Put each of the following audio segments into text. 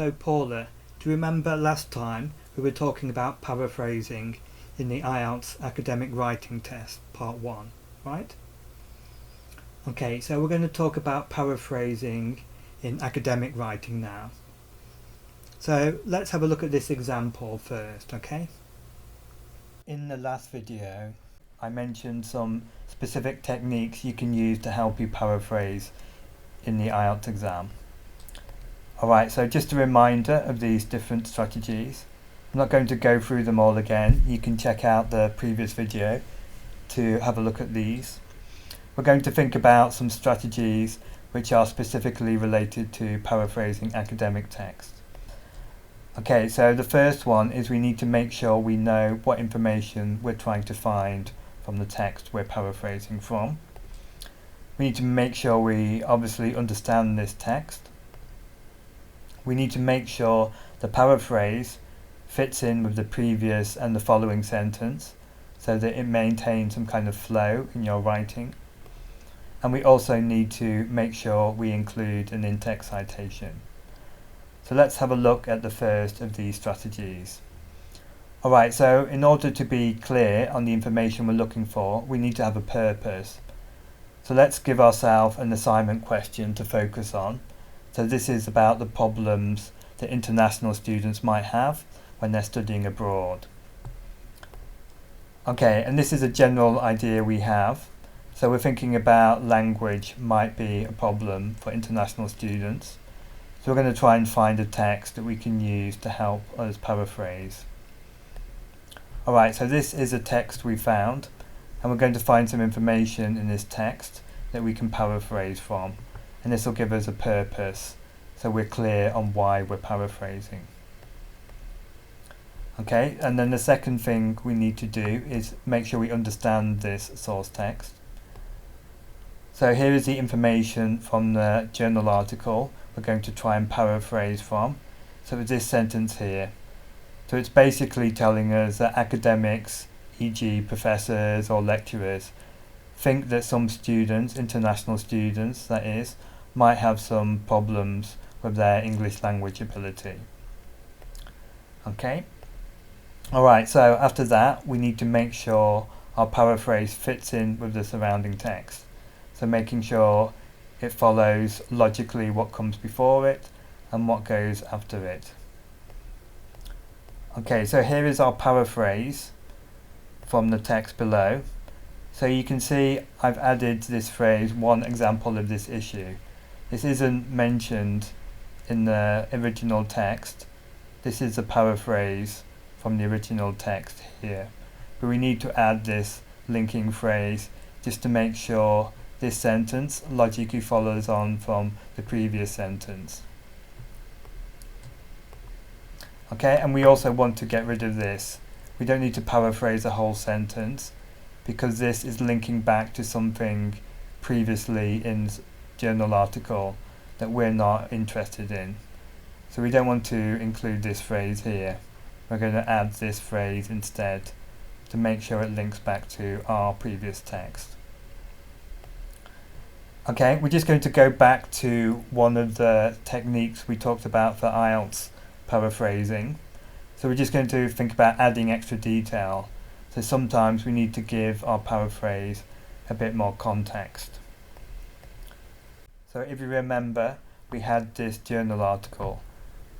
So Paula, do you remember last time we were talking about paraphrasing in the IELTS academic writing test part 1, right? Okay, so we're going to talk about paraphrasing in academic writing now. So let's have a look at this example first, okay? In the last video, I mentioned some specific techniques you can use to help you paraphrase in the IELTS exam. Alright, so just a reminder of these different strategies. I'm not going to go through them all again. You can check out the previous video to have a look at these. We're going to think about some strategies which are specifically related to paraphrasing academic text. Okay, so the first one is we need to make sure we know what information we're trying to find from the text we're paraphrasing from. We need to make sure we obviously understand this text. We need to make sure the paraphrase fits in with the previous and the following sentence so that it maintains some kind of flow in your writing. And we also need to make sure we include an in-text citation. So let's have a look at the first of these strategies. Alright, so in order to be clear on the information we're looking for, we need to have a purpose. So let's give ourselves an assignment question to focus on. So this is about the problems that international students might have when they're studying abroad. Okay, and this is a general idea we have. So we're thinking about language might be a problem for international students. So we're going to try and find a text that we can use to help us paraphrase. Alright, so this is a text we found, and we're going to find some information in this text that we can paraphrase from. And this will give us a purpose, so we're clear on why we're paraphrasing. Okay, and then the second thing we need to do is make sure we understand this source text. So here is the information from the journal article we're going to try and paraphrase from. So it's this sentence here. So it's basically telling us that academics, e.g. professors or lecturers, think that some students, international students that is, might have some problems with their English language ability. Okay. Alright, so after that we need to make sure our paraphrase fits in with the surrounding text. So making sure it follows logically what comes before it and what goes after it. Okay, so here is our paraphrase from the text below. So you can see I've added this phrase, one example of this issue. This isn't mentioned in the original text. This is a paraphrase from the original text here. But we need to add this linking phrase just to make sure this sentence logically follows on from the previous sentence. Okay, and we also want to get rid of this. We don't need to paraphrase a whole sentence because this is linking back to something previously in journal article that we're not interested in. So we don't want to include this phrase here. We're going to add this phrase instead to make sure it links back to our previous text. Okay, we're just going to go back to one of the techniques we talked about for IELTS paraphrasing. So we're just going to think about adding extra detail. So sometimes we need to give our paraphrase a bit more context. So if you remember, we had this journal article,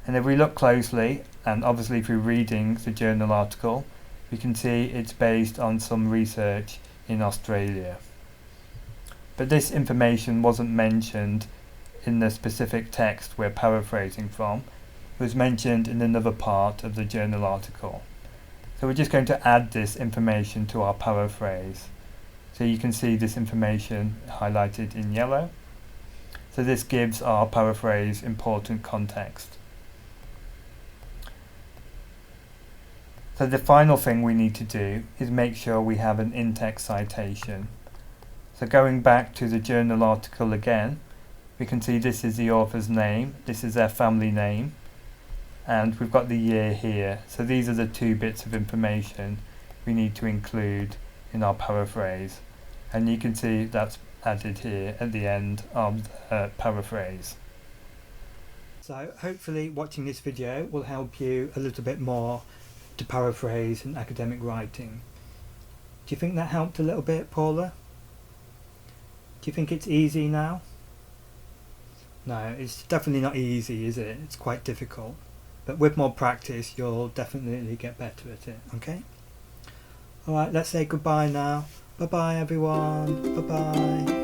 and if we look closely, and obviously through reading the journal article, we can see it's based on some research in Australia. But this information wasn't mentioned in the specific text we're paraphrasing from. It was mentioned in another part of the journal article. So we're just going to add this information to our paraphrase. So you can see this information highlighted in yellow. So this gives our paraphrase important context. So the final thing we need to do is make sure we have an in-text citation. So going back to the journal article again, we can see this is the author's name, this is their family name, and we've got the year here. So these are the two bits of information we need to include in our paraphrase. And you can see that's added here at the end of the paraphrase. So hopefully watching this video will help you a little bit more to paraphrase in academic writing. Do you think that helped a little bit, Paula? Do you think it's easy now? No, it's definitely not easy, is it? It's quite difficult. But with more practice, you'll definitely get better at it, okay? Alright, let's say goodbye now. Bye-bye, everyone. Bye-bye.